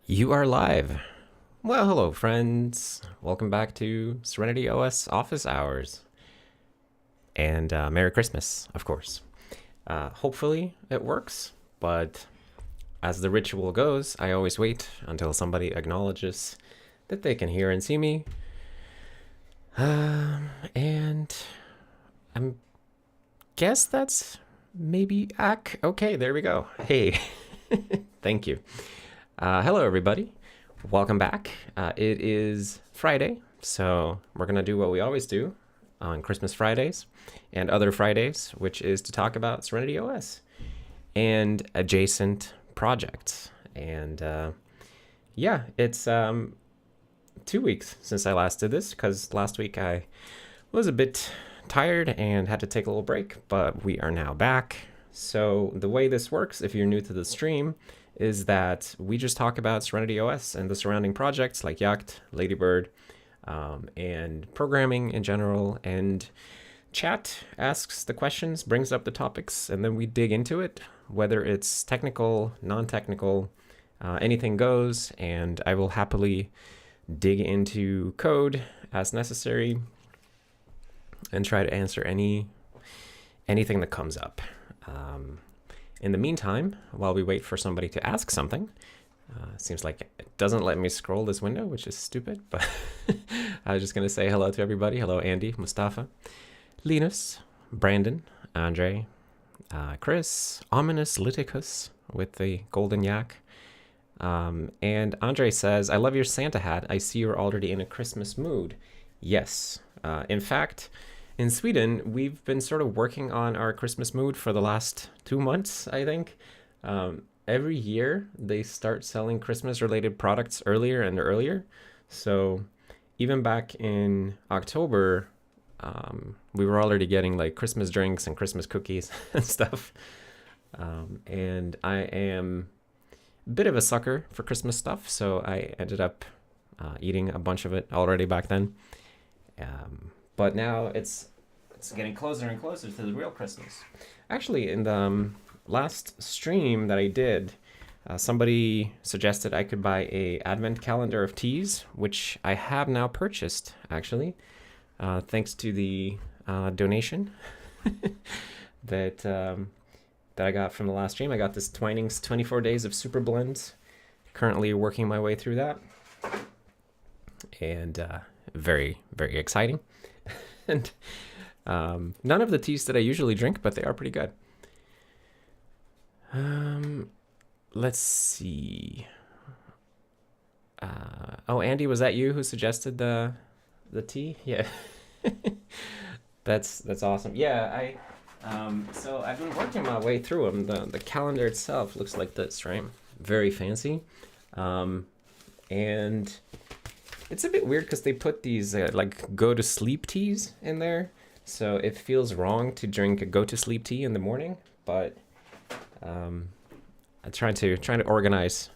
You are live. Well, hello, friends. Welcome back to SerenityOS office hours. And Merry Christmas, of course. Hopefully it works, but as the ritual goes, I always wait until somebody acknowledges that they can hear and see me. And I guess that's maybe okay, there we go. Hey, thank you. Hello, everybody. Welcome back. It is Friday, so we're going to do what we always do on Christmas Fridays and other Fridays, which is to talk about SerenityOS and adjacent projects. And yeah, it's 2 weeks since I last did this, because last week I was a bit tired and had to take a little break, but we are now back. So the way this works, if you're new to the stream, is that we just talk about SerenityOS and the surrounding projects like Yacht, Ladybird, and programming in general. And chat asks the questions, brings up the topics, and then we dig into it, whether it's technical, non-technical, anything goes, and I will happily dig into code as necessary and try to answer anything that comes up. In the meantime, while we wait for somebody to ask something, seems like it doesn't let me scroll this window, which is stupid, but I was just going to say hello to everybody. Hello, Andy, Mustafa, Linus, Brandon, Andre, Chris, Ominous Liticus with the golden yak. And Andre says, I love your Santa hat. I see you're already in a Christmas mood. Yes. In fact, in Sweden, we've been sort of working on our Christmas mood for the last 2 months, I think. Every year, they start selling Christmas-related products earlier and earlier. So even back in October, we were already getting like Christmas drinks and Christmas cookies and stuff. And I am a bit of a sucker for Christmas stuff, so I ended up eating a bunch of it already back then. But now it's getting closer and closer to the real Christmas. Actually, in the last stream that I did, somebody suggested I could buy a advent calendar of teas, which I have now purchased, actually, thanks to the donation that I got from the last stream. I got this Twinings 24 Days of Super Blends. Currently working my way through that. And very, very exciting. And none of the teas that I usually drink, but they are pretty good. Let's see. Oh, Andy, was that you who suggested the tea? Yeah. That's awesome. Yeah, so I've been working my way through them. The calendar itself looks like this, right? Very fancy. And it's a bit weird because they put these like go to sleep teas in there. So it feels wrong to drink a go to sleep tea in the morning, but I'm trying to organize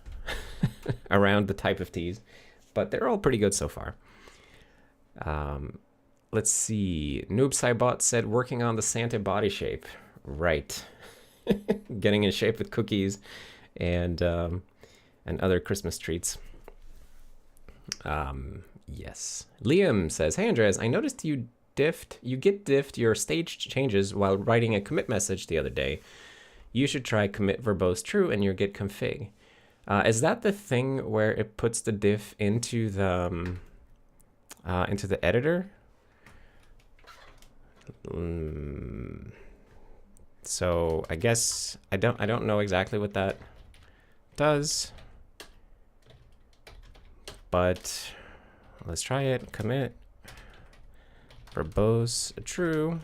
around the type of teas, but they're all pretty good so far. Let's see. Noob Saibot said working on the Santa body shape. Right. Getting in shape with cookies and other Christmas treats. Yes. Liam says, hey Andreas, I noticed you get diffed your stage changes while writing a commit message the other day. You should try commit verbose true in your git config. Is that the thing where it puts the diff into the editor? So I guess I don't know exactly what that does. But let's try it. Commit verbose true.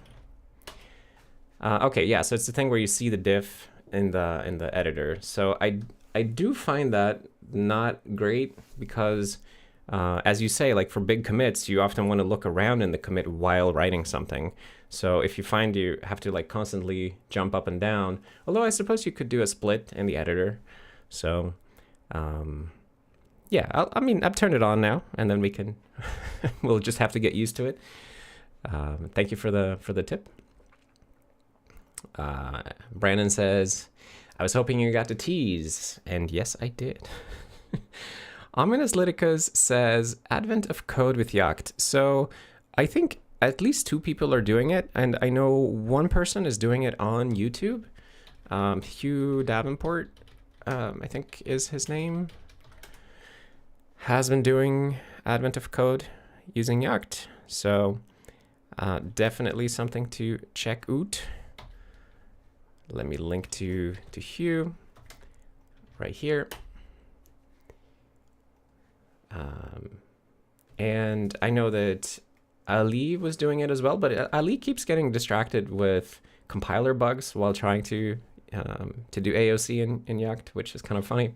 Okay, yeah. So it's the thing where you see the diff in the editor. So I do find that not great because, as you say, like for big commits, you often want to look around in the commit while writing something. So if you find you have to like constantly jump up and down, although I suppose you could do a split in the editor. So. Yeah, I mean, I've turned it on now, and then we can, we'll just have to get used to it. Thank you for the tip. Brandon says, I was hoping you got to tease, and yes, I did. Ominous Liticus says, Advent of code with Yacht. So I think at least 2 people are doing it, and I know one person is doing it on YouTube. Hugh Davenport, I think is his name, has been doing Advent of code using Yacht. So definitely something to check out. Let me link to Hugh right here. And I know that Ali was doing it as well, but Ali keeps getting distracted with compiler bugs while trying to do AOC in Yacht, which is kind of funny.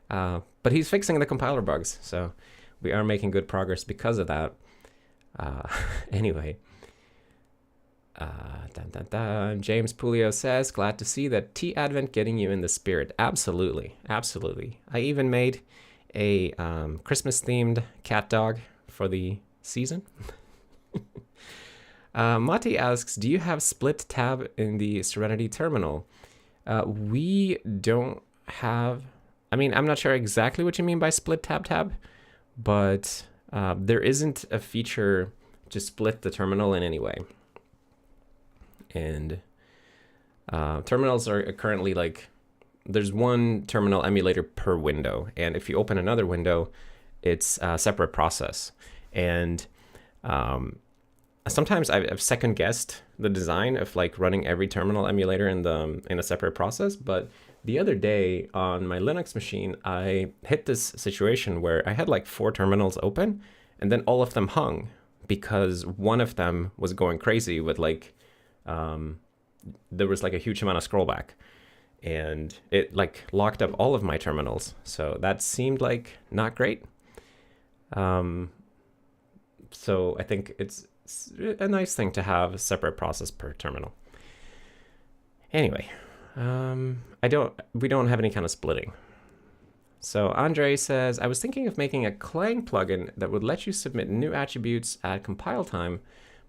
But he's fixing the compiler bugs, so we are making good progress because of that. Anyway. James Pulio says, glad to see that T-Advent getting you in the spirit. Absolutely, absolutely. I even made a Christmas-themed cat dog for the season. Mati asks, do you have split tab in the Serenity terminal? We don't have, I mean, I'm not sure exactly what you mean by split tab, but there isn't a feature to split the terminal in any way. And terminals are currently like, there's one terminal emulator per window. And if you open another window, it's a separate process. And sometimes I've second guessed the design of like running every terminal emulator in a separate process. But the other day on my Linux machine, I hit this situation where I had like 4 terminals open and then all of them hung because one of them was going crazy with like, there was like a huge amount of scrollback and it like locked up all of my terminals. So that seemed like not great. So I think it's a nice thing to have a separate process per terminal. Anyway, we don't have any kind of splitting. So Andre says, I was thinking of making a Clang plugin that would let you submit new attributes at compile time,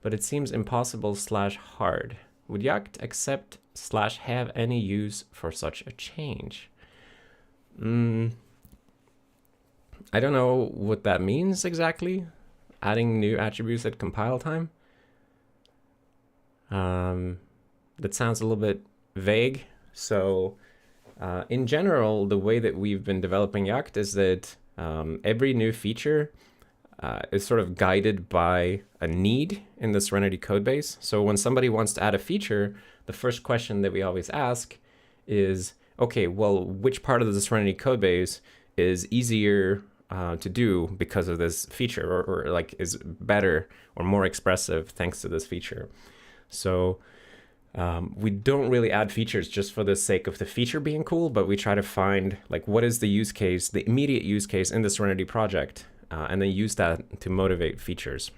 but it seems impossible/hard. Would Yacht accept/have any use for such a change? I don't know what that means exactly. Adding new attributes at compile time. That sounds a little bit vague. So in general, the way that we've been developing Yacht is that every new feature is sort of guided by a need in the Serenity codebase. So when somebody wants to add a feature, the first question that we always ask is, okay, well, which part of the Serenity codebase is easier to do because of this feature, or like is better or more expressive thanks to this feature? So we don't really add features just for the sake of the feature being cool, but we try to find like what is the use case, the immediate use case in the Serenity project, and then use that to motivate features.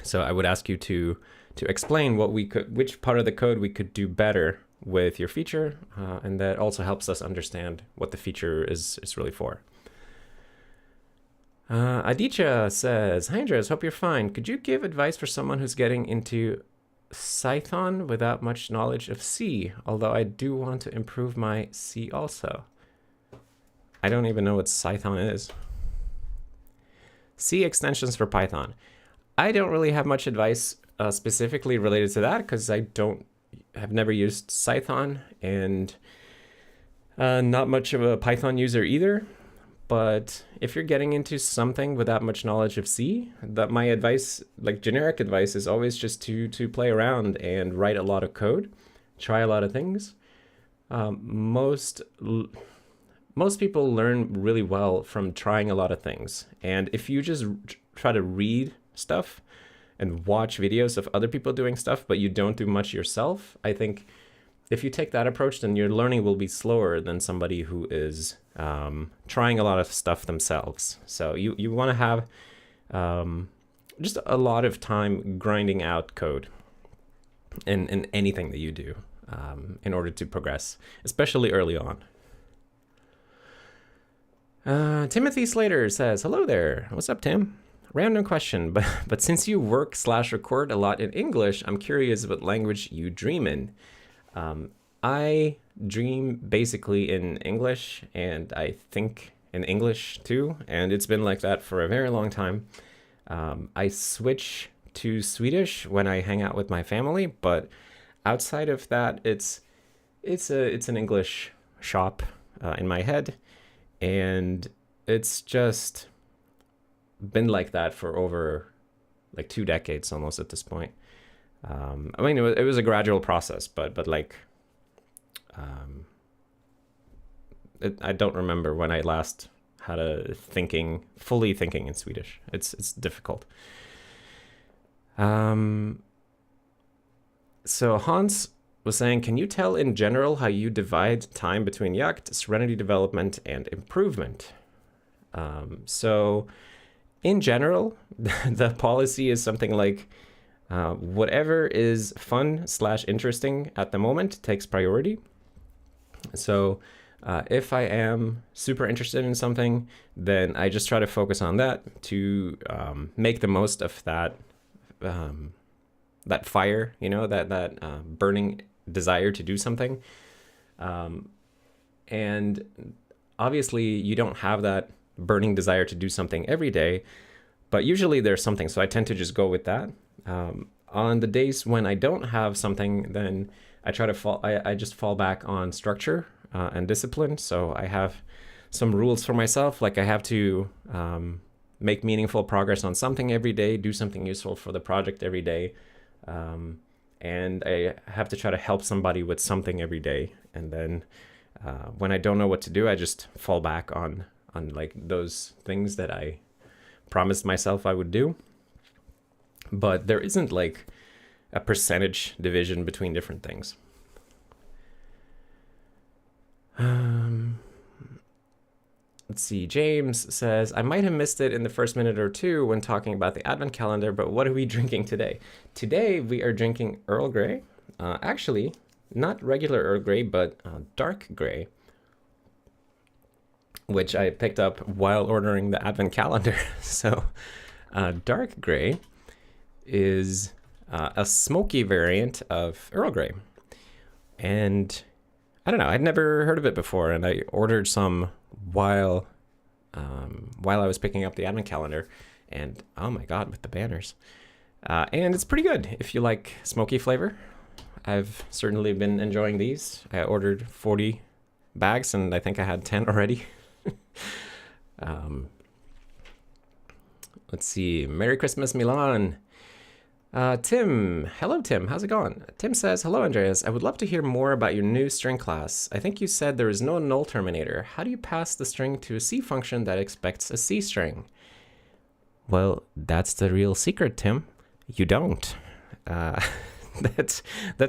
So I would ask you to explain which part of the code we could do better with your feature, and that also helps us understand what the feature is really for. Aditya says, hi Andres, hope you're fine. Could you give advice for someone who's getting into Python without much knowledge of C? Although I do want to improve my C also. I don't even know what Python is. C extensions for Python. I don't really have much advice specifically related to that because I have never used Python and not much of a Python user either. But if you're getting into something without much knowledge of C, my advice, like generic advice, is always just to play around and write a lot of code, try a lot of things. Most people learn really well from trying a lot of things. And if you just try to read stuff and watch videos of other people doing stuff, but you don't do much yourself, I think if you take that approach, then your learning will be slower than somebody who is trying a lot of stuff themselves. So you want to have just a lot of time grinding out code in anything that you do in order to progress, especially early on. Timothy Slater says, hello there. What's up, Tim? Random question, but since you work/record a lot in English, I'm curious what language you dream in. I dream basically in English and I think in English too, and it's been like that for a very long time. I switch to Swedish when I hang out with my family, but outside of that, it's an English shop in my head, and it's just been like that for over like 2 decades almost at this point. I mean, it was a gradual process, but like, I don't remember when I last had a fully thinking in Swedish. It's difficult. So Hans was saying, can you tell in general how you divide time between Yacht, Serenity development, and improvement? So in general, the policy is something like whatever is fun/interesting at the moment takes priority. So if I am super interested in something, then I just try to focus on that to make the most of that that fire, that burning desire to do something. And obviously you don't have that burning desire to do something every day, but usually there's something. So I tend to just go with that. On the days when I don't have something, then I try to I just fall back on structure and discipline. So I have some rules for myself, like I have to make meaningful progress on something every day, do something useful for the project every day. And I have to try to help somebody with something every day. And then when I don't know what to do, I just fall back on like those things that I promised myself I would do. But there isn't like a percentage division between different things. Let's see. James says, I might have missed it in the first minute or two when talking about the advent calendar, but what are we drinking today? Today we are drinking Earl Gray. Actually, not regular Earl Grey, but dark Grey, which I picked up while ordering the advent calendar. So dark Grey is a smoky variant of Earl Grey. And I don't know, I'd never heard of it before, and I ordered some while I was picking up the advent calendar, and oh my god, with the banners. And it's pretty good if you like smoky flavor. I've certainly been enjoying these. I ordered 40 bags, and I think I had 10 already. Let's see. Merry Christmas, Milan. Tim. Hello, Tim. How's it going? Tim says, hello, Andreas. I would love to hear more about your new string class. I think you said there is no null terminator. How do you pass the string to a C function that expects a C string? Well, that's the real secret, Tim. You don't. That's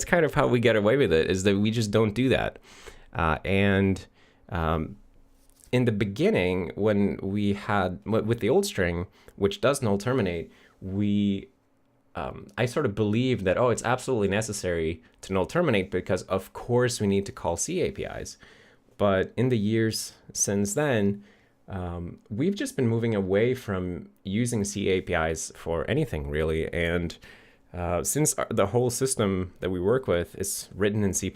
kind of how we get away with it, is that we just don't do that. And in the beginning, when we had, with the old string, which does null terminate, I sort of believed that, it's absolutely necessary to null terminate because, of course, we need to call C APIs. But in the years since then, we've just been moving away from using C APIs for anything, really. And since the whole system that we work with is written in C++,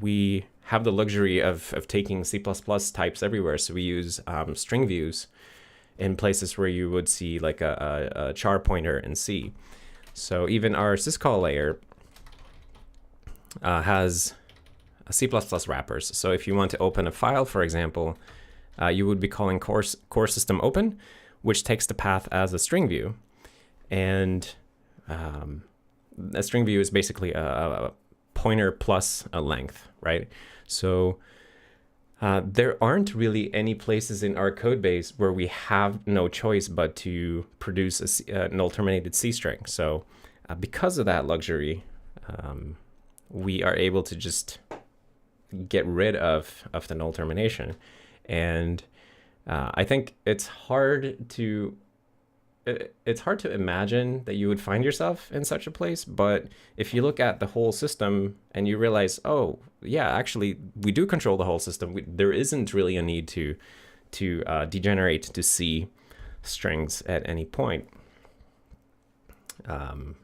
we have the luxury of taking C++ types everywhere. So we use string views in places where you would see like a char pointer in C. So even our syscall layer has C++ wrappers. So if you want to open a file, for example, you would be calling core system open, which takes the path as a string view. And a string view is basically a pointer plus a length, right? So there aren't really any places in our code base where we have no choice but to produce a null terminated C string. So because of that luxury, we are able to just get rid of the null termination. And I think it's hard to imagine that you would find yourself in such a place, but if you look at the whole system and you realize, oh yeah, actually we do control the whole system. There isn't really a need to degenerate to C strings at any point,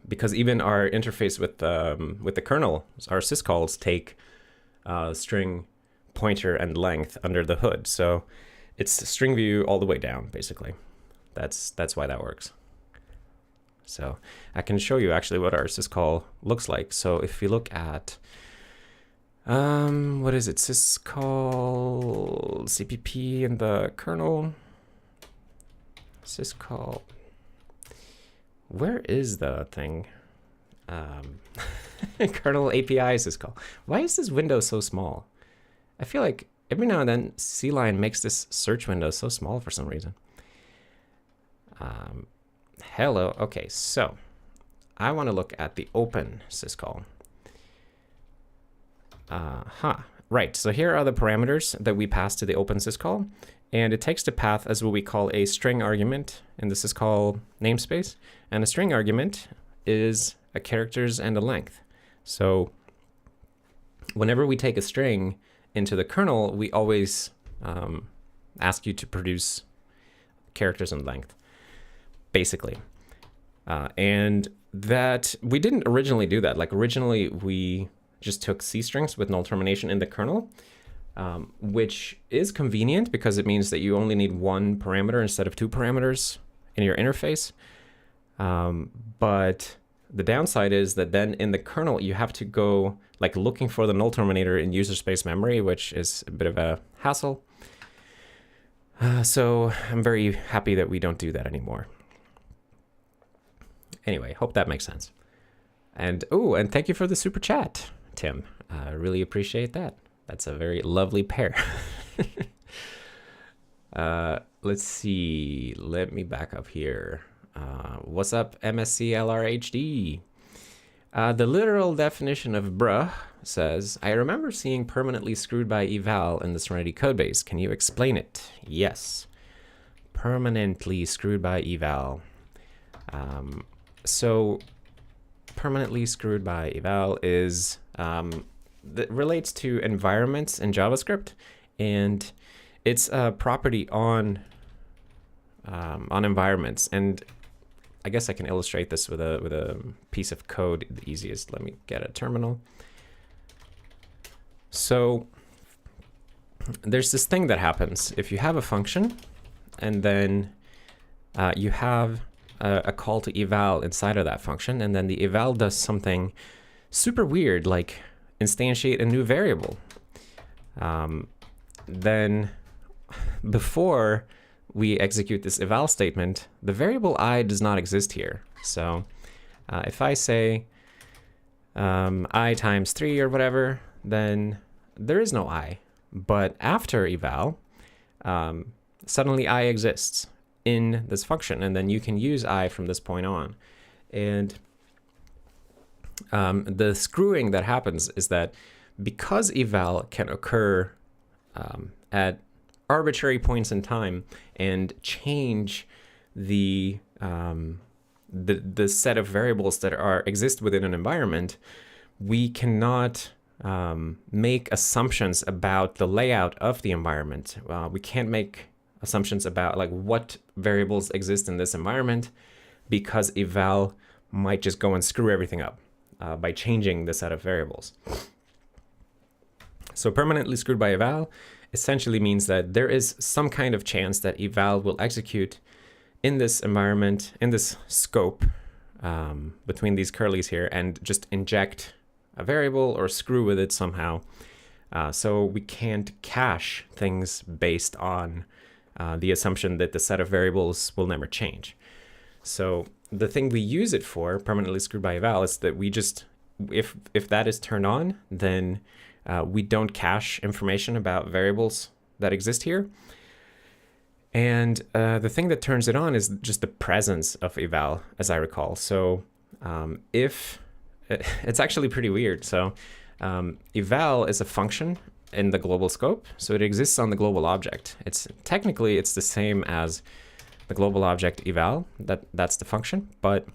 because even our interface with the kernel, our syscalls take string pointer and length under the hood. So it's string view all the way down, basically. That's why that works. So I can show you actually what our syscall looks like. So if you look at, what is it? Syscall CPP in the kernel. Syscall. Where is the thing? Kernel API syscall. Why is this window so small? I feel like every now and then C-Line makes this search window so small for some reason. Hello. Okay, so I want to look at the open syscall. Right, so here are the parameters that we pass to the open syscall, and it takes the path as what we call a string argument in the syscall namespace, and a string argument is a characters and a length. So whenever we take a string into the kernel, we always ask you to produce characters and length, basically. And that we didn't originally do that. Like originally we just took C strings with null termination in the kernel, which is convenient because it means that you only need one parameter instead of two parameters in your interface. But the downside is that then in the kernel, you have to go like looking for the null terminator in user space memory, which is a bit of a hassle. So I'm very happy that we don't do that anymore. Anyway, hope that makes sense. And oh, and thank you for the super chat, Tim. I really appreciate that. That's a very lovely pair. Let's see. Let me back up here. What's up, MSCLR HD? The literal definition of bruh says, I remember seeing permanently screwed by eval in the Serenity codebase. Can you explain it? Yes. Permanently screwed by eval. So permanently screwed by eval is that relates to environments in JavaScript, and it's a property on environments. And I guess I can illustrate this with a piece of code the easiest. Let me get a terminal. So there's this thing that happens if you have a function and then you have a call to eval inside of that function, and then the eval does something super weird like instantiate a new variable. Then before we execute this eval statement, the variable I does not exist here. So if I say I times 3 or whatever, then there is no I. But after eval, suddenly I exists in this function, and then you can use I from this point on. And the screwing that happens is that because eval can occur at arbitrary points in time and change the set of variables that exist within an environment, we cannot make assumptions about the layout of the environment. We can't make assumptions about like what variables exist in this environment because eval might just go and screw everything up by changing the set of variables. So permanently screwed by eval essentially means that there is some kind of chance that eval will execute in this environment, in this scope between these curlies here, and just inject a variable or screw with it somehow. So we can't cache things based on the assumption that the set of variables will never change. So the thing we use it for, permanently screwed by eval, is that we just, if that is turned on, then we don't cache information about variables that exist here. And the thing that turns it on is just the presence of eval, as I recall. So if it's actually pretty weird. So eval is a function in the global scope, so it exists on the global object. It's technically it's the same as the global object eval. That's the function, but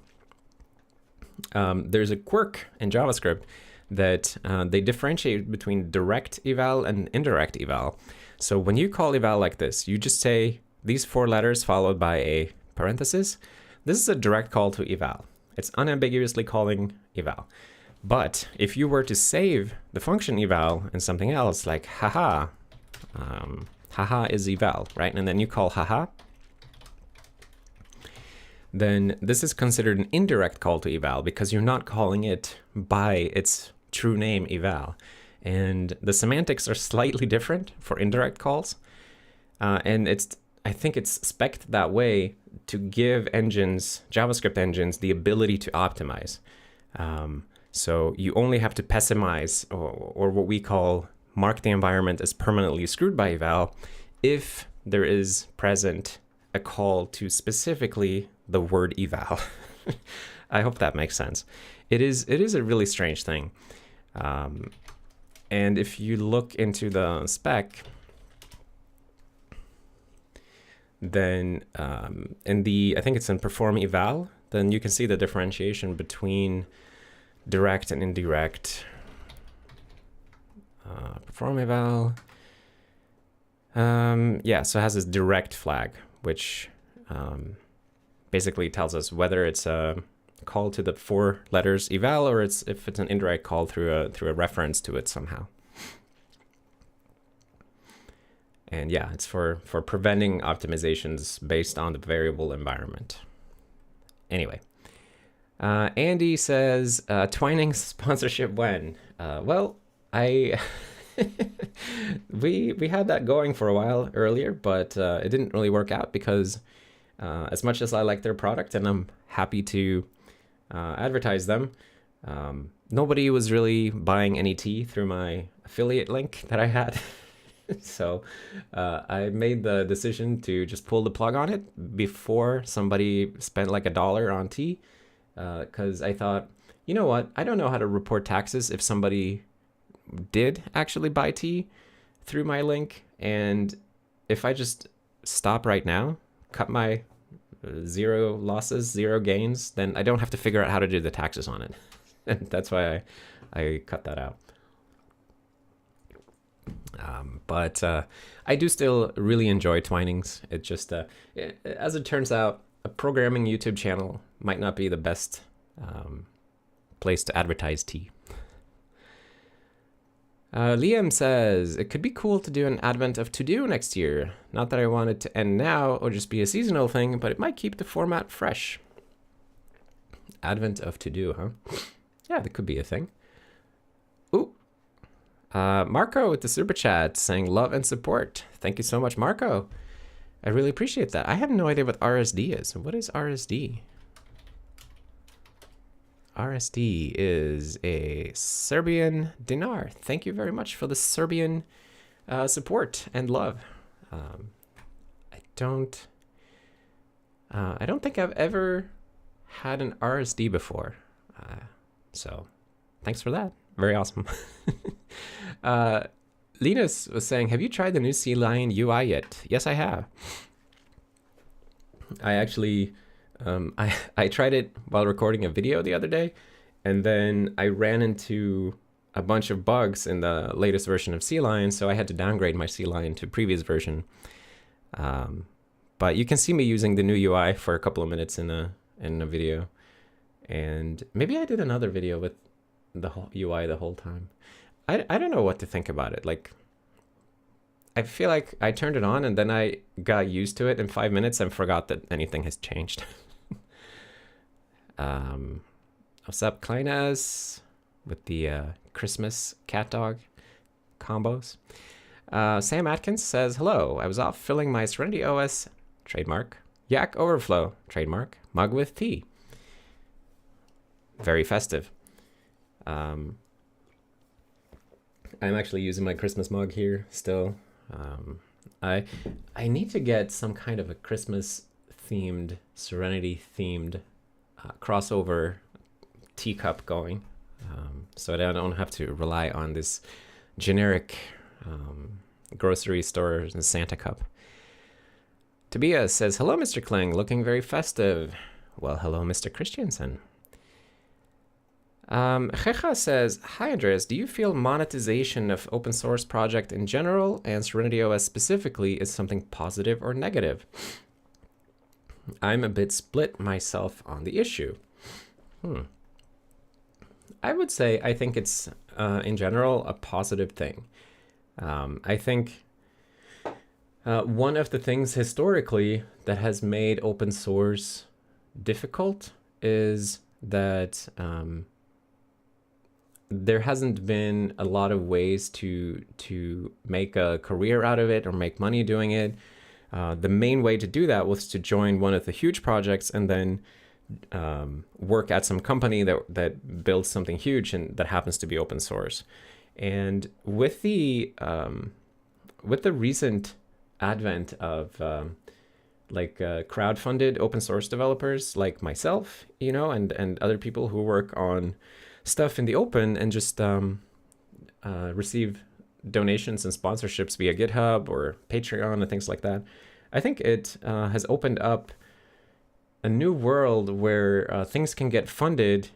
there's a quirk in JavaScript that they differentiate between direct eval and indirect eval. So when you call eval like this, you just say these 4 letters followed by a parenthesis. This is a direct call to eval. It's unambiguously calling eval. But if you were to save the function eval in something else, like haha haha is eval, right? And then you call haha, then this is considered an indirect call to eval because you're not calling it by its true name eval. And the semantics are slightly different for indirect calls. And I think it's spec'd that way to give engines, JavaScript engines, the ability to optimize. So you only have to pessimize, or what we call mark the environment as permanently screwed by eval, if there is present a call to specifically the word eval. I hope that makes sense. It is a really strange thing. And if you look into the spec, then I think it's in perform eval, then you can see the differentiation between direct and indirect. Perform eval. Yeah, so it has this direct flag, which basically tells us whether it's a call to the 4 letters eval or if it's an indirect call through a reference to it somehow. And yeah, it's for preventing optimizations based on the variable environment. Anyway, Andy says, Twining sponsorship when? Well, we had that going for a while earlier, but it didn't really work out because as much as I like their product and I'm happy to advertise them, nobody was really buying any tea through my affiliate link that I had. So I made the decision to just pull the plug on it before somebody spent like $1 on tea, because I thought, you know what, I don't know how to report taxes if somebody did actually buy tea through my link, and if I just stop right now, cut my 0 losses, 0 gains, then I don't have to figure out how to do the taxes on it. And that's why I cut that out. But I do still really enjoy Twinings. It just, as it turns out, a programming YouTube channel might not be the best place to advertise tea. Liam says, it could be cool to do an advent of ToDo next year. Not that I want it to end now or just be a seasonal thing, but it might keep the format fresh. Advent of ToDo, huh? Yeah, that could be a thing. Ooh. Marco with the super chat saying love and support. Thank you so much, Marco. I really appreciate that. I have no idea what RSD is. What is RSD? RSD is a Serbian dinar. Thank you very much for the Serbian support and love. I don't think I've ever had an RSD before. So thanks for that. Very awesome. Linus was saying, have you tried the new Sea Lion UI yet? Yes, I have. I actually, I tried it while recording a video the other day, and then I ran into a bunch of bugs in the latest version of Sea Lion, so I had to downgrade my Sea Lion to previous version. But you can see me using the new UI for a couple of minutes in a video. And maybe I did another video with the whole UI the whole time. I don't know what to think about it. Like, I feel like I turned it on and then I got used to it in 5 minutes and forgot that anything has changed. What's up, Kleinas, with the Christmas cat dog combos. Sam Atkins says, hello, I was off filling my SerenityOS, trademark, Yak Overflow, trademark, mug with tea. Very festive. I'm actually using my Christmas mug here still. I need to get some kind of a Christmas themed, Serenity themed crossover teacup going, so that I don't have to rely on this generic grocery store Santa cup. Tobias says, hello, Mr. Kling, looking very festive. Well, hello, Mr. Christiansen. Jecha says, hi Andreas, do you feel monetization of open source project in general and SerenityOS specifically is something positive or negative? I'm a bit split myself on the issue. I would say I think it's in general a positive thing. I think One of the things historically that has made open source difficult is that there hasn't been a lot of ways to make a career out of it or make money doing it. The main way to do that was to join one of the huge projects and then work at some company that builds something huge and that happens to be open source. And with the recent advent of crowd-funded open source developers like myself, and other people who work on stuff in the open and just receive donations and sponsorships via GitHub or Patreon and things like that, I think it has opened up a new world where things can get funded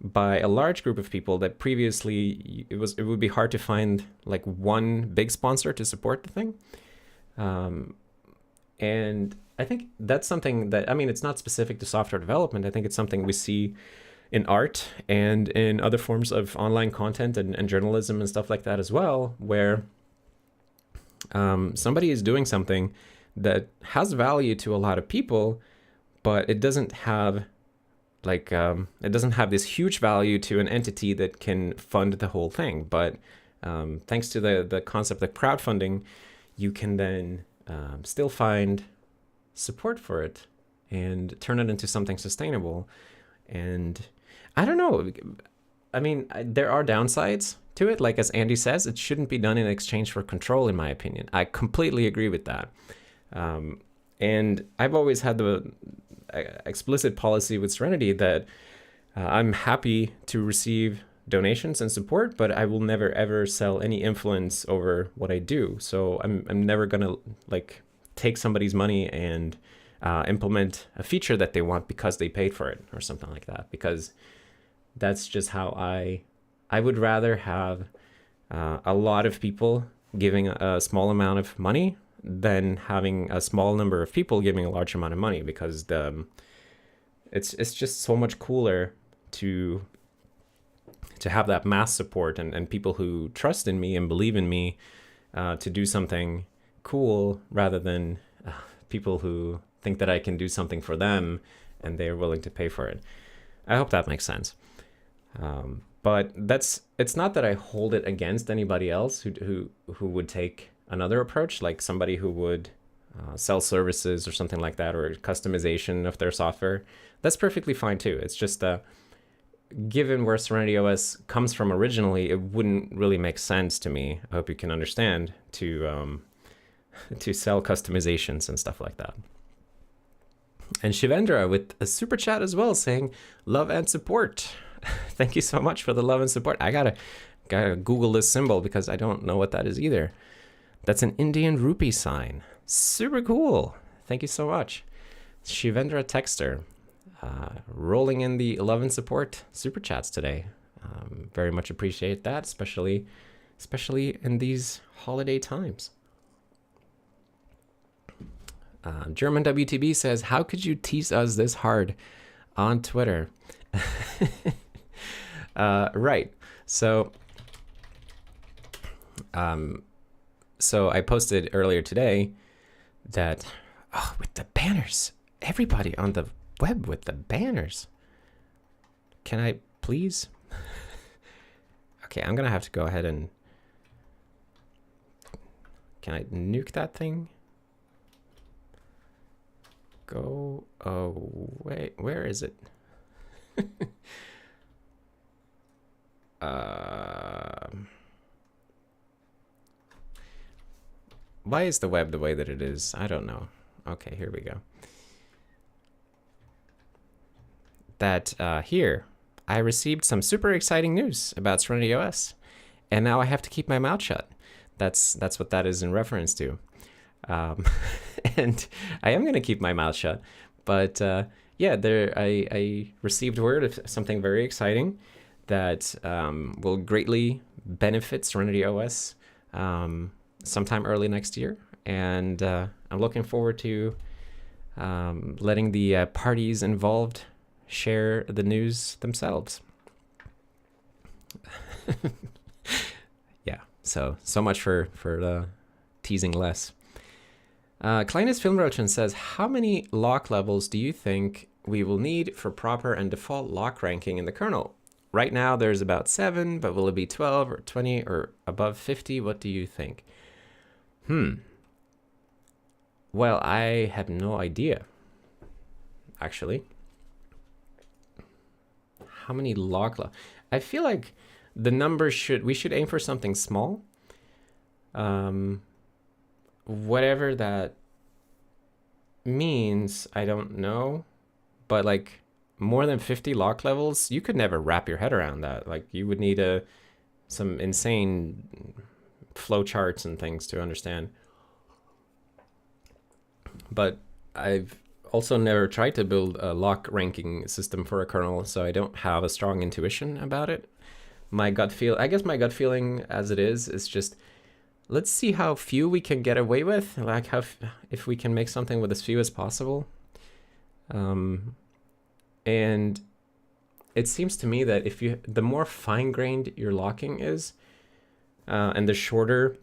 by a large group of people that previously it would be hard to find like one big sponsor to support the thing. And I think that's something that, I mean, it's not specific to software development. I think it's something we see in art and in other forms of online content and journalism and stuff like that as well, where somebody is doing something that has value to a lot of people, but it doesn't have this huge value to an entity that can fund the whole thing. But thanks to the concept of crowdfunding, you can then still find support for it and turn it into something sustainable. And I don't know. I mean, there are downsides to it. Like as Andy says, it shouldn't be done in exchange for control, in my opinion. I completely agree with that. And I've always had the explicit policy with Serenity that I'm happy to receive donations and support, but I will never ever sell any influence over what I do. So I'm never gonna like take somebody's money and implement a feature that they want because they paid for it or something like that, because that's just how I would rather have a lot of people giving a small amount of money than having a small number of people giving a large amount of money, because it's just so much cooler to have that mass support and people who trust in me and believe in me to do something cool, rather than people who think that I can do something for them and they're willing to pay for it. I hope that makes sense. But it's not that I hold it against anybody else who would take another approach, like somebody who would sell services or something like that, or customization of their software. That's perfectly fine too. It's just given where SerenityOS comes from originally, it wouldn't really make sense to me, I hope you can understand, to sell customizations and stuff like that. And Shivendra with a super chat as well, saying love and support. Thank you so much for the love and support. I gotta Google this symbol because I don't know what that is either. That's an Indian rupee sign. Super cool. Thank you so much. Shivendra Texter, rolling in the love and support super chats today. Very much appreciate that, especially in these holiday times. German WTB says, how could you tease us this hard on Twitter? Right. So I posted earlier today that, with the banners, everybody on the web with the banners. Can I please? Okay, I'm gonna have to go ahead and, can I nuke that thing? Go away. Where is it? Why is the web the way that it is? I don't know. Okay, here we go. That here, I received some super exciting news about SerenityOS, and now I have to keep my mouth shut. That's what that is in reference to. And I am going to keep my mouth shut, but yeah, I received word of something very exciting that will greatly benefit SerenityOS sometime early next year, and I'm looking forward to letting the parties involved share the news themselves. Yeah, so much for teasing less. Kleinus Filmrochen says, how many lock levels do you think we will need for proper and default lock ranking in the kernel? Right now there's about 7, but will it be 12 or 20 or above 50? What do you think? Well, I have no idea, actually. How many lock levels? I feel like the number we should aim for something small. Whatever that means, I don't know. But like more than 50 lock levels, you could never wrap your head around that. Like you would need some insane flow charts and things to understand. But I've also never tried to build a lock ranking system for a kernel, so I don't have a strong intuition about it. I guess my gut feeling as it is just, let's see how few we can get away with, like if we can make something with as few as possible. And it seems to me that the more fine-grained your locking is, and the shorter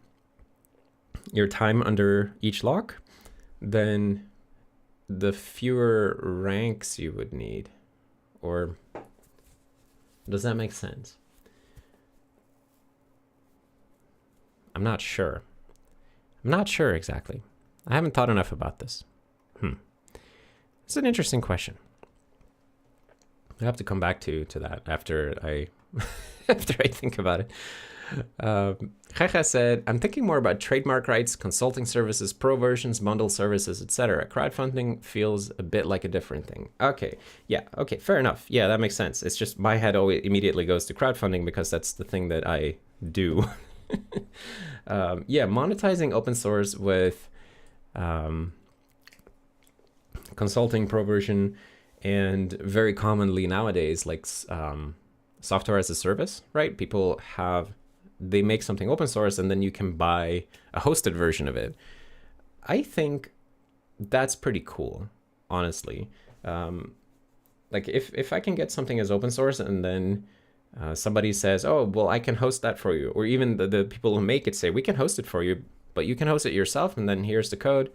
your time under each lock, then the fewer ranks you would need. Or does that make sense? I'm not sure. I'm not sure exactly. I haven't thought enough about this. It's an interesting question. I have to come back to that after I after I think about it. Jaja said, I'm thinking more about trademark rights, consulting services, pro versions, bundle services, etc. Crowdfunding feels a bit like a different thing. Okay, yeah, okay, fair enough. Yeah, that makes sense. It's just my head always immediately goes to crowdfunding because that's the thing that I do. Yeah, monetizing open source with consulting, pro version, and very commonly nowadays, like software as a service, right? They make something open source and then you can buy a hosted version of it. I think that's pretty cool, honestly. Like if I can get something as open source and then somebody says, oh, well, I can host that for you. Or even the people who make it say, we can host it for you, but you can host it yourself and then here's the code.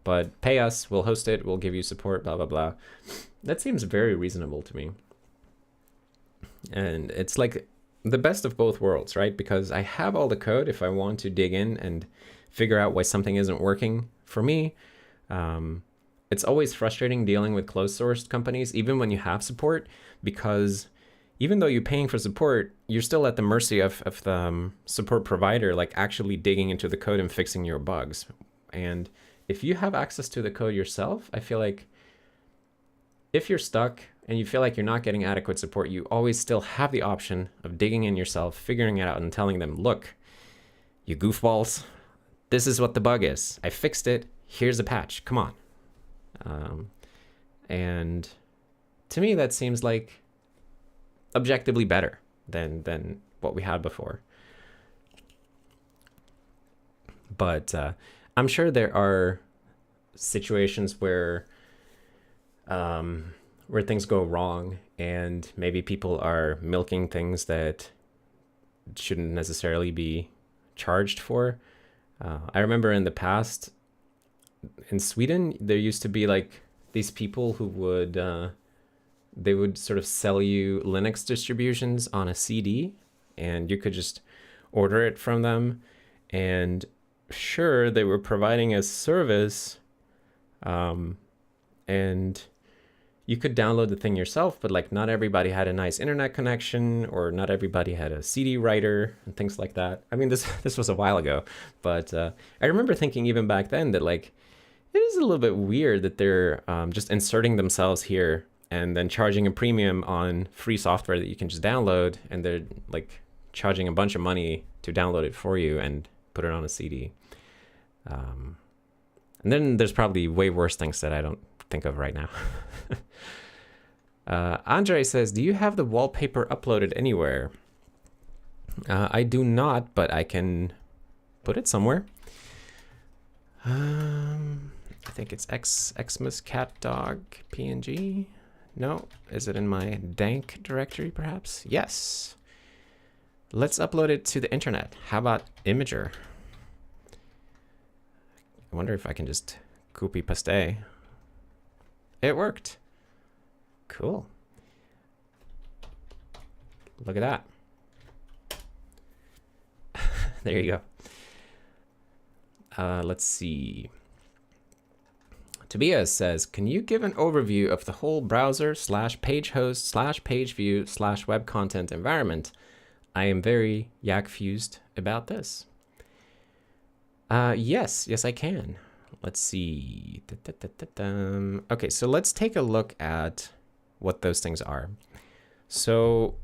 But pay us, we'll host it, we'll give you support, blah, blah, blah. That seems very reasonable to me. And it's like the best of both worlds, right? Because I have all the code if I want to dig in and figure out why something isn't working for me. It's always frustrating dealing with closed source companies, even when you have support, because even though you're paying for support, you're still at the mercy of the support provider, like actually digging into the code and fixing your bugs. And if you have access to the code yourself, I feel like if you're stuck and you feel like you're not getting adequate support, you always still have the option of digging in yourself, figuring it out, and telling them, look, you goofballs, this is what the bug is. I fixed it. Here's a patch. Come on. And to me, that seems like objectively better than what we had before. But I'm sure there are situations where things go wrong and maybe people are milking things that shouldn't necessarily be charged for. I remember in the past in Sweden, there used to be like these people who would they would sort of sell you Linux distributions on a CD and you could just order it from them. And sure, they were providing a service, and you could download the thing yourself, but like not everybody had a nice internet connection or not everybody had a CD writer and things like that. I mean, this was a while ago, but I remember thinking even back then that like it is a little bit weird that they're just inserting themselves here and then charging a premium on free software that you can just download, and they're like charging a bunch of money to download it for you and put it on a CD. And then there's probably way worse things that I don't think of right now. Andre says, do you have the wallpaper uploaded anywhere? I do not, but I can put it somewhere. I think it's Xmas cat dog PNG. No, is it in my dank directory perhaps? Yes. Let's upload it to the internet. How about Imager? I wonder if I can just copy paste. It worked. Cool. Look at that. There you go. Let's see. Tobias says, can you give an overview of the whole browser / page host / page view / web content environment? I am very yak-fused about this. Yes, I can. Let's see. Okay, so let's take a look at what those things are. So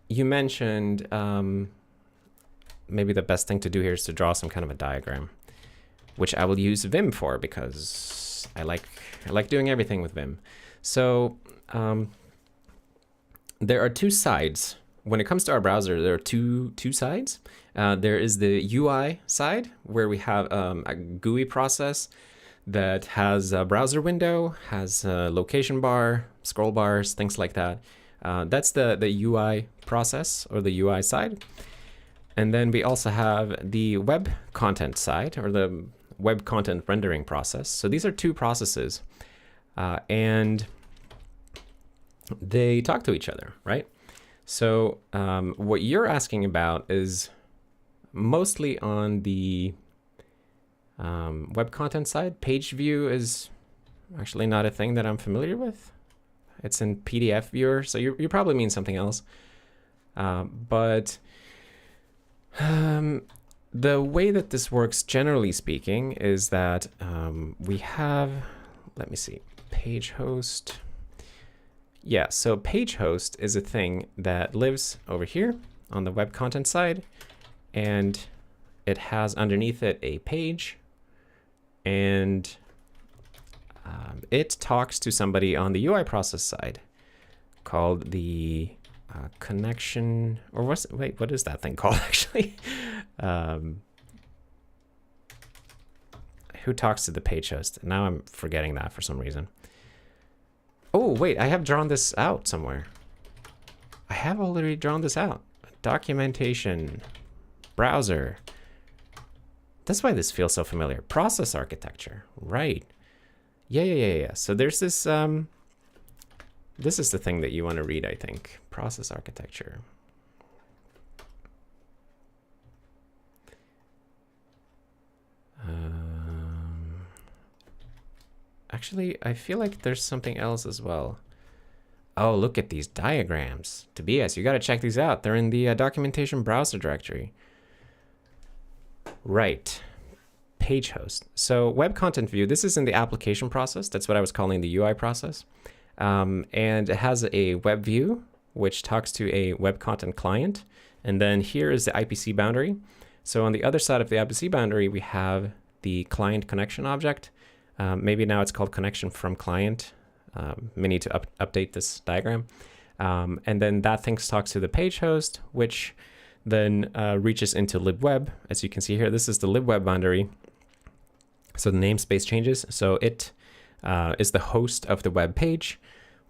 you mentioned maybe the best thing to do here is to draw some kind of a diagram, which I will use Vim for because I like doing everything with Vim. So there are two sides. When it comes to our browser, there are two sides. There is the UI side, where we have a GUI process that has a browser window, has a location bar, scroll bars, things like that. That's the UI process, or the UI side. And then we also have the web content side, or the web content rendering process. So these are two processes, and they talk to each other, right? So what you're asking about is mostly on the web content side. Page view is actually not a thing that I'm familiar with. It's in PDF viewer, so you probably mean something else. But the way that this works, generally speaking, is that we have, let me see, page host. Yeah, so page host is a thing that lives over here on the web content side, and it has underneath it a page, and it talks to somebody on the UI process side called the connection, or wait, what is that thing called actually? Who talks to the page host? Now I'm forgetting that for some reason. Oh, wait, I have drawn this out somewhere. I have already drawn this out. Documentation, browser. That's why this feels so familiar. Process architecture, right. Yeah. So there's this, this is the thing that you want to read, I think. Process architecture. Actually, I feel like there's something else as well. Oh, look at these diagrams. Tobias, you got to check these out. They're in the documentation browser directory. Right. Page host. So web content view, this is in the application process. That's what I was calling the UI process. And it has a web view, which talks to a web content client. And then here is the IPC boundary. So on the other side of the IPC boundary, we have the client connection object. Maybe now it's called connection from client. We need to update this diagram. And then that thing talks to the page host, which then reaches into libweb. As you can see here, this is the libweb boundary. So the namespace changes. So it is the host of the web page,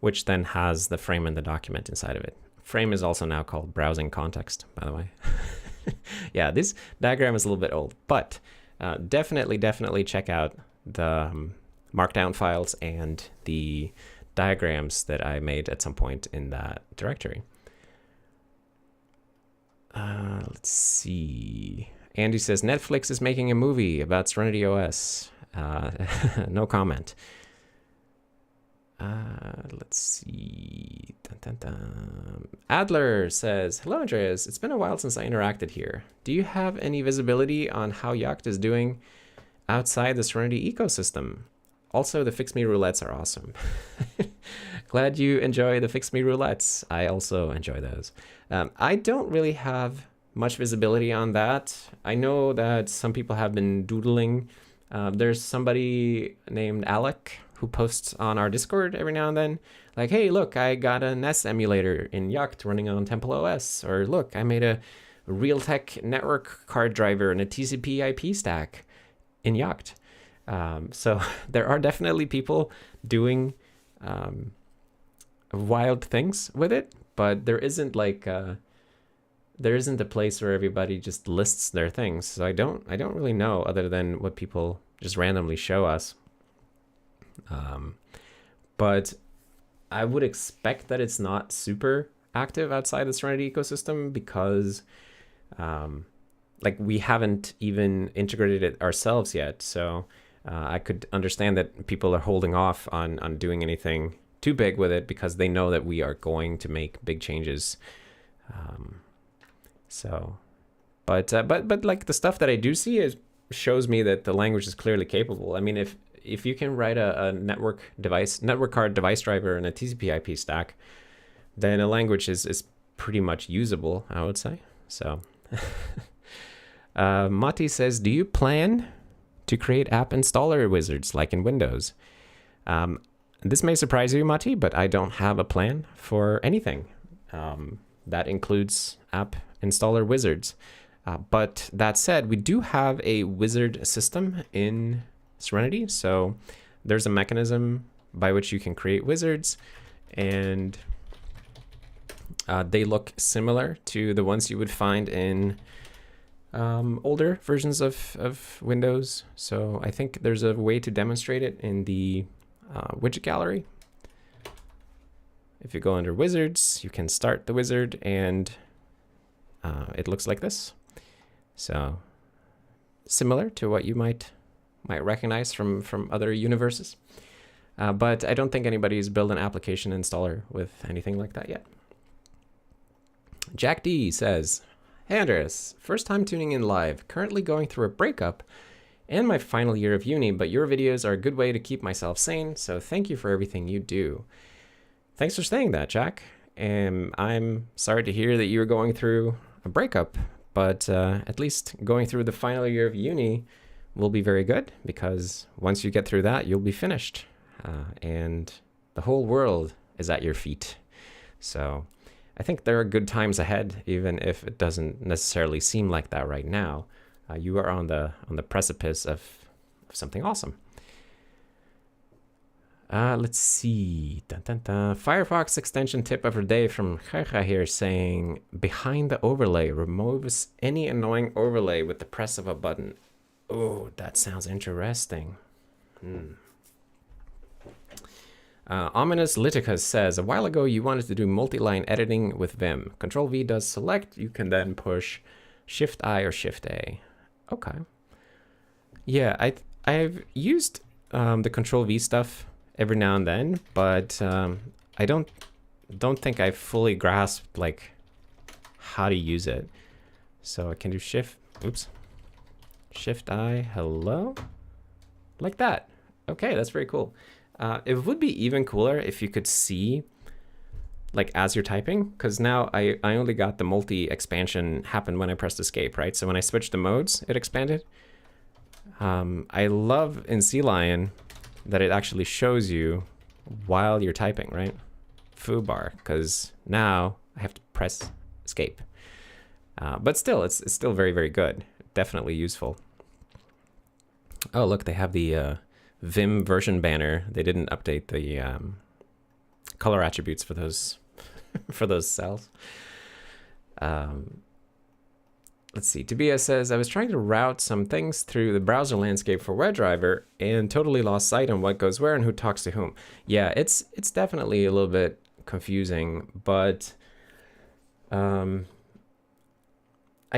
which then has the frame and the document inside of it. Frame is also now called browsing context, by the way. Yeah, this diagram is a little bit old, but definitely check out the markdown files and the diagrams that I made at some point in that directory. Let's see. Andy says Netflix is making a movie about SerenityOS. No comment. Let's see. Adler says, hello, Andreas. It's been a while since I interacted here. Do you have any visibility on how Yacht is doing outside the Serenity ecosystem? Also, the Fix Me roulettes are awesome. Glad you enjoy the Fix Me roulettes. I also enjoy those. I don't really have much visibility on that. I know that some people have been doodling. There's somebody named Alec who posts on our Discord every now and then, like, hey, look, I got an S emulator in Yacht running on Temple OS, or look, I made a Realtek network card driver and a TCP IP stack in Yacht. So there are definitely people doing wild things with it, but there isn't like there isn't a place where everybody just lists their things. So I don't really know other than what people just randomly show us. But I would expect that it's not super active outside the Serenity ecosystem because like we haven't even integrated it ourselves yet. So I could understand that people are holding off on doing anything too big with it because they know that we are going to make big changes. But like the stuff that I do see shows me that the language is clearly capable. I mean, if you can write a network card device driver and a TCP/IP stack, then a language is pretty much usable, I would say. So, Mati says, do you plan to create app installer wizards like in Windows? This may surprise you, Mati, but I don't have a plan for anything. That includes app installer wizards. But that said, we do have a wizard system in Serenity. So there's a mechanism by which you can create wizards, and they look similar to the ones you would find in older versions of Windows. So I think there's a way to demonstrate it in the widget gallery. If you go under wizards, you can start the wizard, and it looks like this. So similar to what you might recognize from other universes. But I don't think anybody's built an application installer with anything like that yet. Jack D says, hey Andreas, first time tuning in live, currently going through a breakup and my final year of uni, but your videos are a good way to keep myself sane, so thank you for everything you do. Thanks for saying that, Jack. I'm sorry to hear that you're going through a breakup, but at least going through the final year of uni will be very good, because once you get through that, you'll be finished. And the whole world is at your feet. So I think there are good times ahead, even if it doesn't necessarily seem like that right now. You are on the precipice of something awesome. Let's see. Dun, dun, dun. Firefox extension tip of the day from Jaja here saying, behind the overlay, removes any annoying overlay with the press of a button. Oh, that sounds interesting. Ominous Liticus says, a while ago you wanted to do multi-line editing with Vim. Control V does select. You can then push Shift I or Shift A. Okay. Yeah, I've used the Control V stuff every now and then, but I don't think I fully grasped like how to use it. So I can do Shift I, hello, like that. Okay, that's very cool. It would be even cooler if you could see like as you're typing, because now I only got the multi-expansion happen when I pressed escape, right? So when I switched the modes, it expanded. I love in CLion that it actually shows you while you're typing, right? Foobar, because now I have to press escape. But still, it's still very, very good. Definitely useful. Oh, look, they have the Vim version banner. They didn't update the color attributes for those for those cells. Let's see. Tobias says, I was trying to route some things through the browser landscape for WebDriver and totally lost sight on what goes where and who talks to whom. Yeah, it's definitely a little bit confusing, but I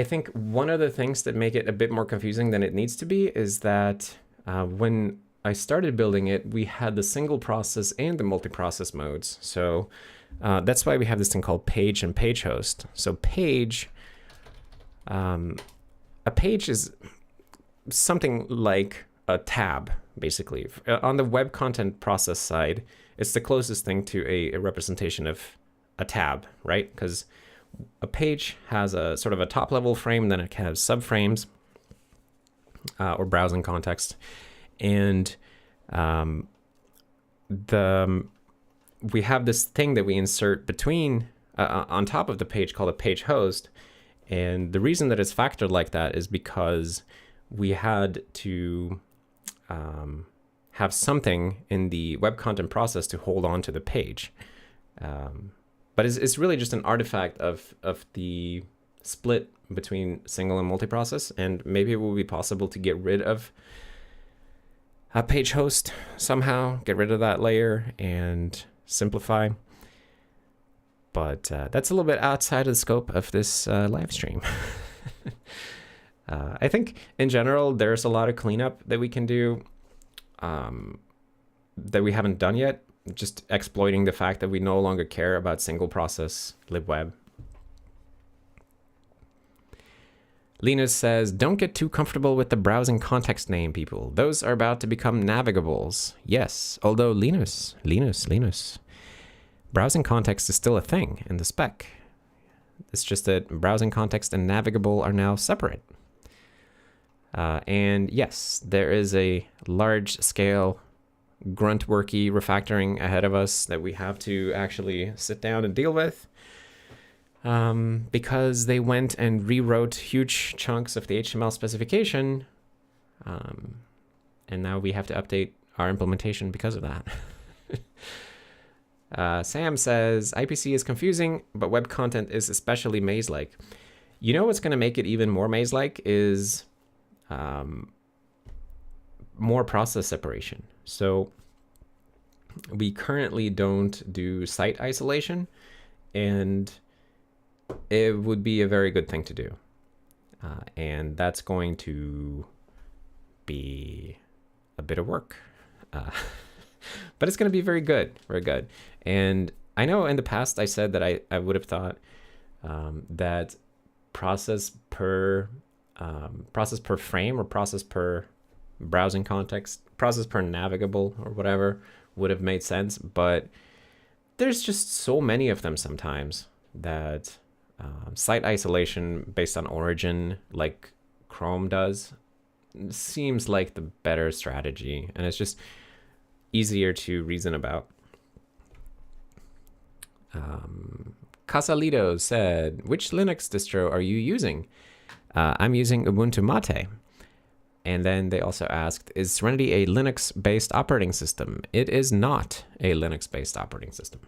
think one of the things that make it a bit more confusing than it needs to be is that when I started building it, we had the single process and the multi-process modes. So that's why we have this thing called page and page host. So page, a page is something like a tab, basically. On the web content process side, it's the closest thing to a representation of a tab, right? Because a page has a sort of a top level frame, then it has subframes or browsing context. And we have this thing that we insert between on top of the page called a page host. And the reason that it's factored like that is because we had to have something in the web content process to hold on to the page. But it's really just an artifact of the split between single and multi-process, and maybe it will be possible to get rid of a page host somehow, get rid of that layer and simplify. But that's a little bit outside of the scope of this live stream. I think in general, there's a lot of cleanup that we can do that we haven't done yet, just exploiting the fact that we no longer care about single process libweb. Linus says, don't get too comfortable with the browsing context name, people. Those are about to become navigables. Yes, although Linus. Browsing context is still a thing in the spec. It's just that browsing context and navigable are now separate. And yes, there is a large scale grunt-worky refactoring ahead of us that we have to actually sit down and deal with. Because they went and rewrote huge chunks of the HTML specification, and now we have to update our implementation because of that. Sam says, IPC is confusing, but web content is especially maze-like. You know what's going to make it even more maze-like is more process separation. So we currently don't do site isolation, and it would be a very good thing to do. And that's going to be a bit of work. But it's going to be very good, very good. And I know in the past I said that I would have thought that process per frame or process per browsing context, process per navigable or whatever would have made sense. But there's just so many of them sometimes that site isolation based on origin, like Chrome does, seems like the better strategy, and it's just easier to reason about. Casalito said, which Linux distro are you using? I'm using Ubuntu Mate. And then they also asked, is Serenity a Linux-based operating system? It is not a Linux-based operating system.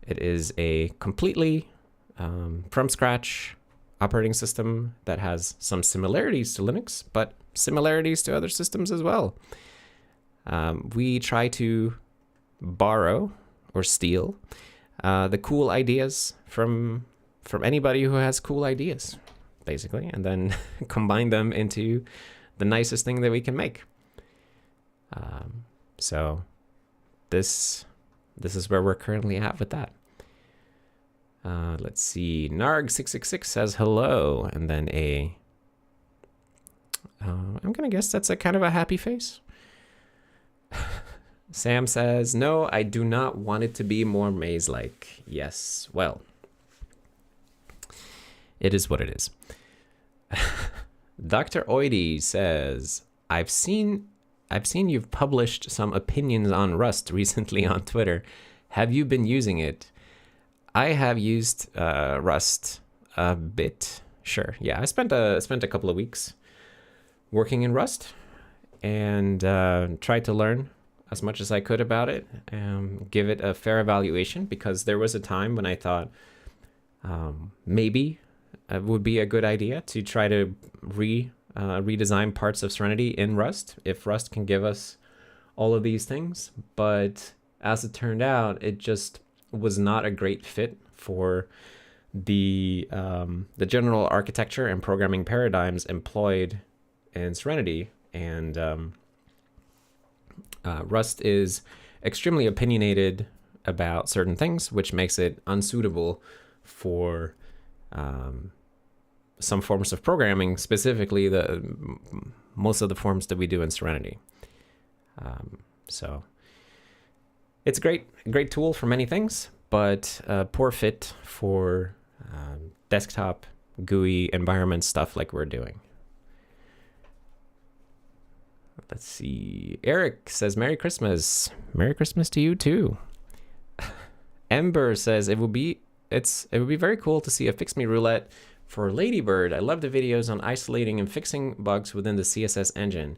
It is a completely from scratch operating system that has some similarities to Linux, but similarities to other systems as well. We try to borrow or steal the cool ideas from anybody who has cool ideas, basically, and then combine them into the nicest thing that we can make. So this is where we're currently at with that. Let's see. Narg666 says hello, and then I'm gonna guess that's a kind of a happy face. Sam says, no, I do not want it to be more maze-like. Yes, well, it is what it is. Dr. Oidy says, I've seen you've published some opinions on Rust recently on Twitter. Have you been using it? I have used Rust a bit. Sure. Yeah, I spent a couple of weeks working in Rust and tried to learn as much as I could about it and give it a fair evaluation, because there was a time when I thought maybe it would be a good idea to try to redesign parts of Serenity in Rust, if Rust can give us all of these things. But as it turned out, it just was not a great fit for the general architecture and programming paradigms employed in Serenity. And Rust is extremely opinionated about certain things, which makes it unsuitable for some forms of programming, specifically most of the forms that we do in Serenity. So it's a great tool for many things, but a poor fit for desktop GUI environment stuff like we're doing. Let's see. Eric says, Merry Christmas. Merry Christmas to you too. Ember says, it would be very cool to see a Fix Me roulette for Ladybird. I love the videos on isolating and fixing bugs within the CSS engine.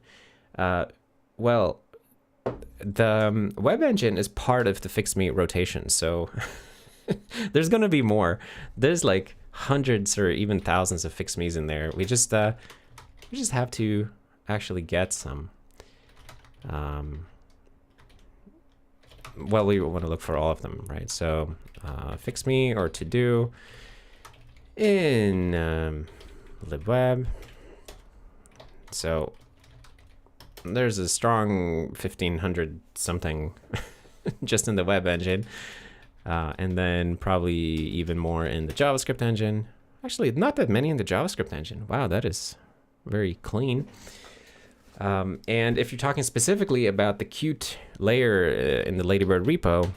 Well, the web engine is part of the Fix Me rotation, so there's going to be more. There's like hundreds or even thousands of fixed me's in there. We just have to actually get some. Well, we want to look for all of them, right? So fix me or to do in libweb. So there's a strong 1500 something just in the web engine. And then probably even more in the JavaScript engine. Actually, not that many in the JavaScript engine. Wow, that is very clean. And if you're talking specifically about the Qt layer in the Ladybird repo,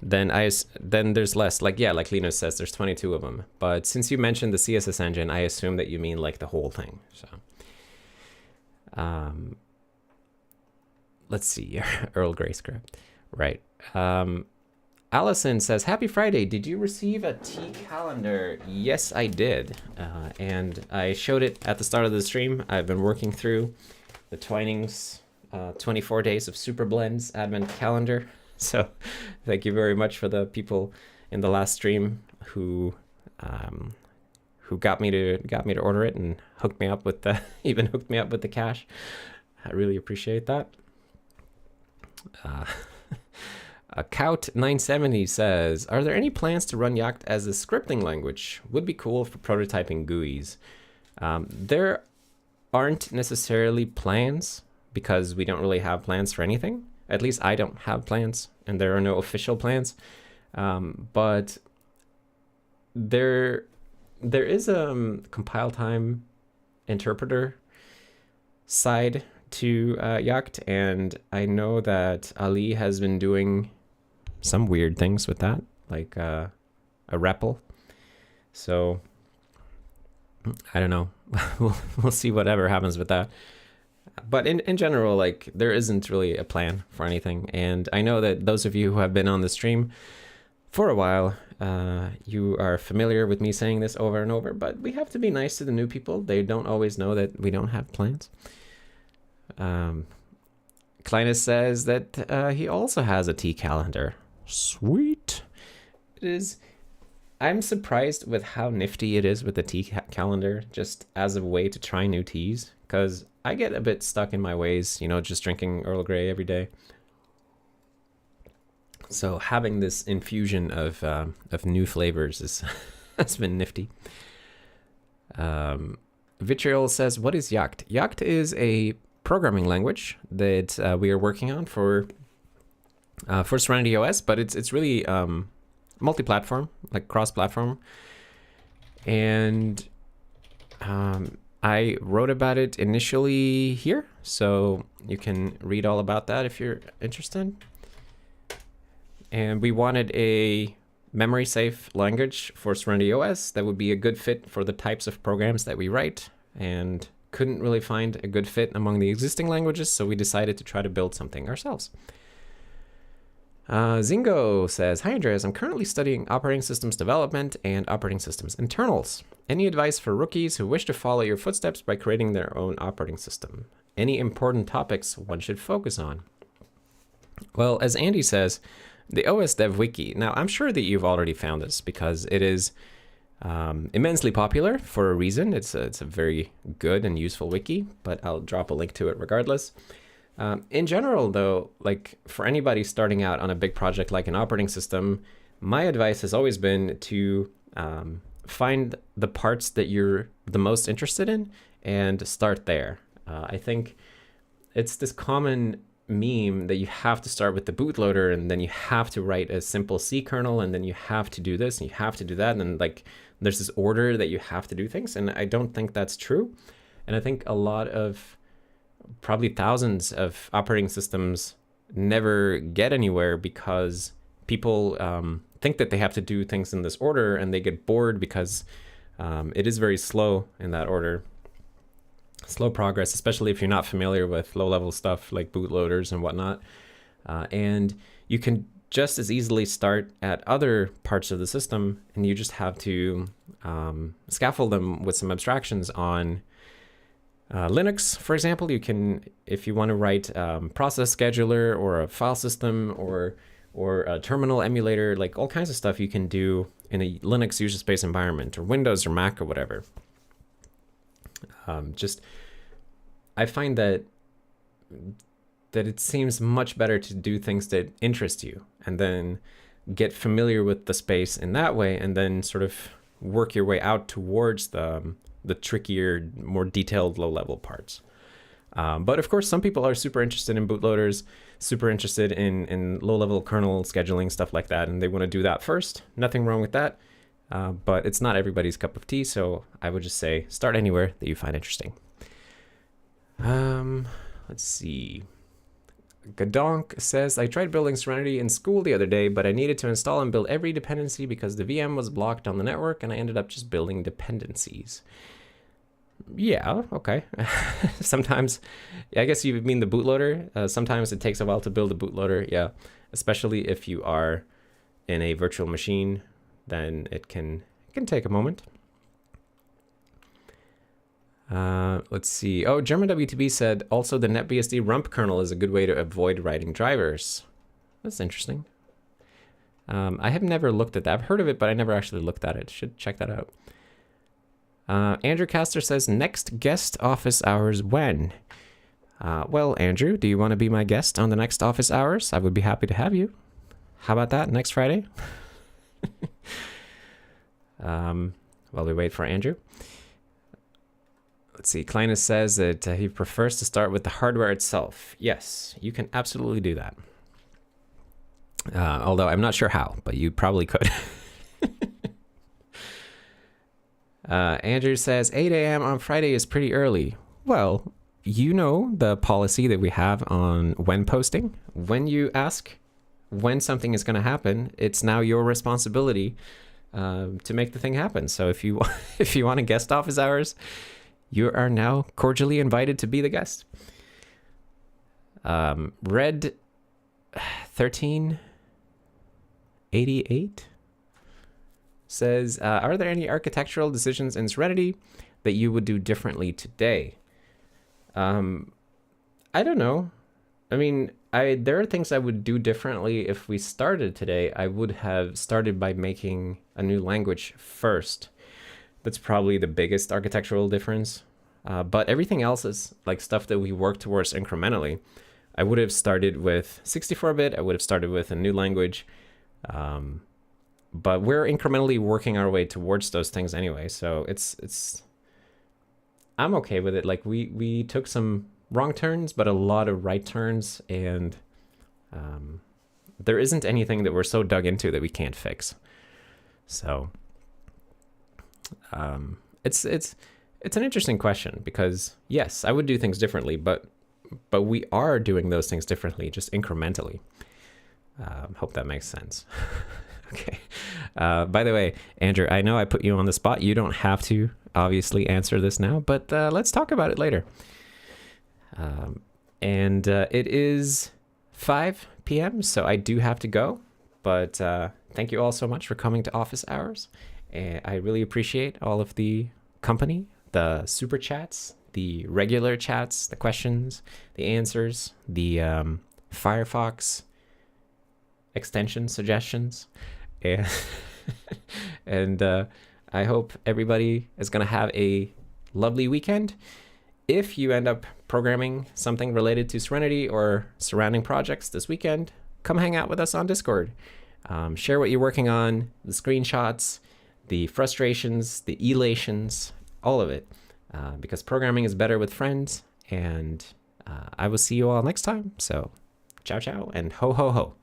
then there's less. Like, yeah, like Linus says, there's 22 of them. But since you mentioned the CSS engine, I assume that you mean like the whole thing. So, let's see, Earl Gray script, right? Allison says, happy Friday. Did you receive a tea calendar? Yes, I did. And I showed it at the start of the stream. I've been working through the Twinings 24 days of super blends advent calendar. So thank you very much for the people in the last stream who got me to order it and hooked me up with the even hooked me up with the cash. I really appreciate that. Cout970 says, are there any plans to run Yacht as a scripting language? Would be cool for prototyping GUIs. There aren't necessarily plans because we don't really have plans for anything. At least I don't have plans, and there are no official plans. But there is a compile time interpreter side to Yacht, and I know that Ali has been doing some weird things with that, like a REPL. So I don't know. we'll see whatever happens with that. But in general, like, there isn't really a plan for anything. And I know that those of you who have been on the stream for a while, you are familiar with me saying this over and over, but we have to be nice to the new people. They don't always know that we don't have plans. Klinus says that he also has a tea calendar. Sweet. It is. I'm surprised with how nifty it is with the tea calendar, just as a way to try new teas, because I get a bit stuck in my ways, you know, just drinking Earl Grey every day. So having this infusion of new flavors is has been nifty. Vitriol says, what is Yacht? Yacht is a programming language that we are working on for SerenityOS, but it's really multi-platform, like cross-platform. And I wrote about it initially here, so you can read all about that if you're interested. And we wanted a memory-safe language for SerenityOS that would be a good fit for the types of programs that we write, and couldn't really find a good fit among the existing languages, so we decided to try to build something ourselves. Zingo says, hi Andreas, I'm currently studying operating systems development and operating systems internals. Any advice for rookies who wish to follow your footsteps by creating their own operating system? Any important topics one should focus on? Well, as Andy says, the OS Dev Wiki. Now, I'm sure that you've already found this because it is immensely popular for a reason. It's a very good and useful wiki, but I'll drop a link to it regardless. In general, though, like for anybody starting out on a big project like an operating system, my advice has always been to find the parts that you're the most interested in and start there. I think it's this common meme that you have to start with the bootloader and then you have to write a simple C kernel and then you have to do this and you have to do that, and then like there's this order that you have to do things, and I don't think that's true. And I think a lot of, probably thousands of operating systems never get anywhere because people think that they have to do things in this order, and they get bored because it is very slow in that order. Slow progress, especially if you're not familiar with low-level stuff like bootloaders and whatnot. And you can just as easily start at other parts of the system, and you just have to scaffold them with some abstractions on Linux, for example. You can, if you want to write process scheduler or a file system or or a terminal emulator, like all kinds of stuff you can do in a Linux user space environment or Windows or Mac or whatever. I find that it seems much better to do things that interest you and then get familiar with the space in that way, and then sort of work your way out towards the trickier, more detailed low-level parts. But of course, some people are super interested in bootloaders, super interested in low-level kernel scheduling, stuff like that, and they want to do that first. Nothing wrong with that, but it's not everybody's cup of tea, so I would just say start anywhere that you find interesting. Let's see. Gadonk says, I tried building Serenity in school the other day, but I needed to install and build every dependency because the VM was blocked on the network, and I ended up just building dependencies. Yeah, okay. Sometimes, I guess you mean the bootloader. Sometimes it takes a while to build a bootloader, yeah. Especially if you are in a virtual machine, then it can take a moment. Let's see. Oh, German WTB said, also the NetBSD rump kernel is a good way to avoid writing drivers. That's interesting. I have never looked at that. I've heard of it, but I never actually looked at it. Should check that out. Andrew Caster says, next guest office hours when? Well, Andrew, do you want to be my guest on the next office hours? I would be happy to have you. How about that, next Friday? While we wait for Andrew. Let's see, Kleinis says that he prefers to start with the hardware itself. Yes, you can absolutely do that. Although I'm not sure how, but you probably could. Andrew says 8 a.m. on Friday is pretty early. Well, you know the policy that we have on when posting. When you ask when something is going to happen, it's now your responsibility to make the thing happen. So if you want to guest office hours, you are now cordially invited to be the guest. Red 1388 says, are there any architectural decisions in Serenity that you would do differently today? I don't know. I mean, there are things I would do differently if we started today. I would have started by making a new language first. That's probably the biggest architectural difference. But everything else is like stuff that we work towards incrementally. I would have started with 64-bit. I would have started with a new language. But we're incrementally working our way towards those things anyway. So I'm okay with it. Like we took some wrong turns, but a lot of right turns. And there isn't anything that we're so dug into that we can't fix. So it's an interesting question because yes, I would do things differently, but we are doing those things differently, just incrementally. Hope that makes sense. Okay. By the way, Andrew, I know I put you on the spot. You don't have to obviously answer this now, but let's talk about it later. And it is 5 p.m., so I do have to go. But thank you all so much for coming to office hours. And I really appreciate all of the company, the super chats, the regular chats, the questions, the answers, the Firefox extension suggestions. And I hope everybody is going to have a lovely weekend. If you end up programming something related to Serenity or surrounding projects this weekend, come hang out with us on Discord. Share what you're working on, the screenshots, the frustrations, the elations, all of it. Because programming is better with friends. And I will see you all next time. So ciao, ciao, and ho, ho, ho.